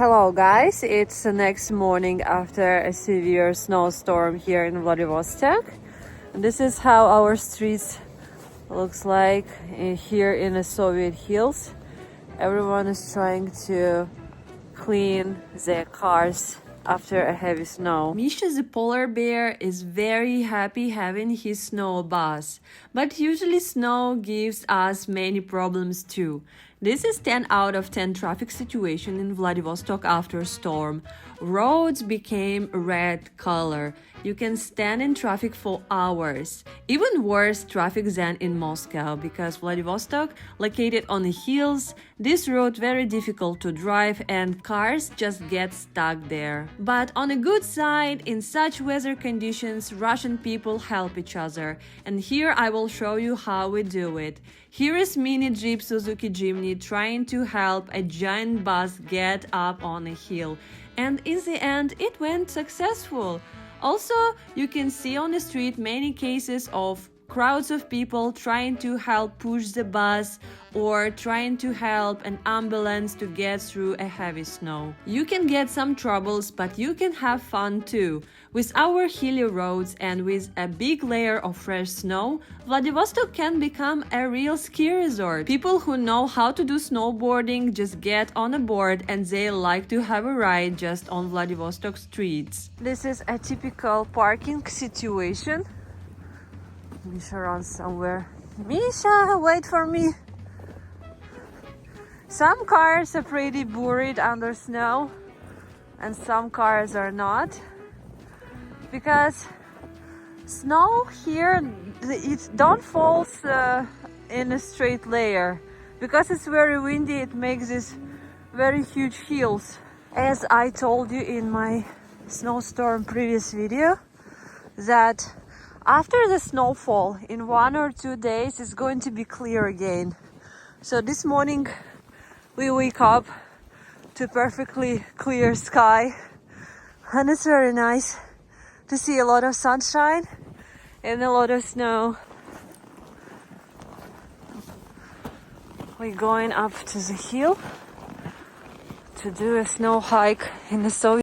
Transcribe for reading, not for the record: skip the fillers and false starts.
Hello guys, it's the next morning after a severe snowstorm here in Vladivostok. And this is how our streets looks like here in the Soviet hills. Everyone is trying to clean their cars after a heavy snow. Misha the polar bear is very happy having his snow bus, but usually snow gives us many problems too. This is 10 out of 10 traffic situation in Vladivostok after storm. Roads became red color. You can stand in traffic for hours. Even worse traffic than in Moscow, because Vladivostok, located on the hills, this road very difficult to drive and cars just get stuck there. But on a good side, in such weather conditions, Russian people help each other. And here I will show you how we do it. Here is mini Jeep Suzuki Jimny trying to help a giant bus get up on a hill. And in the end, it went successful. Also, you can see on the street many cases of crowds of people trying to help push the bus or trying to help an ambulance to get through a heavy snow. You can get some troubles, but you can have fun too. With our hilly roads and with a big layer of fresh snow, Vladivostok can become a real ski resort. People who know how to do snowboarding just get on a board and they like to have a ride just on Vladivostok streets. This is a typical parking situation. Misha runs somewhere. Misha, wait for me! Some cars are pretty buried under snow and some cars are not, because snow here, it don't fall in a straight layer. Because it's very windy, it makes these very huge hills. As I told you in my snowstorm previous video, that after the snowfall, in 1 or 2 days, it's going to be clear again. So this morning we wake up to perfectly clear sky, and it's very nice to see a lot of sunshine and a lot of snow. We're going up to the hill to do a snow hike in the Soviet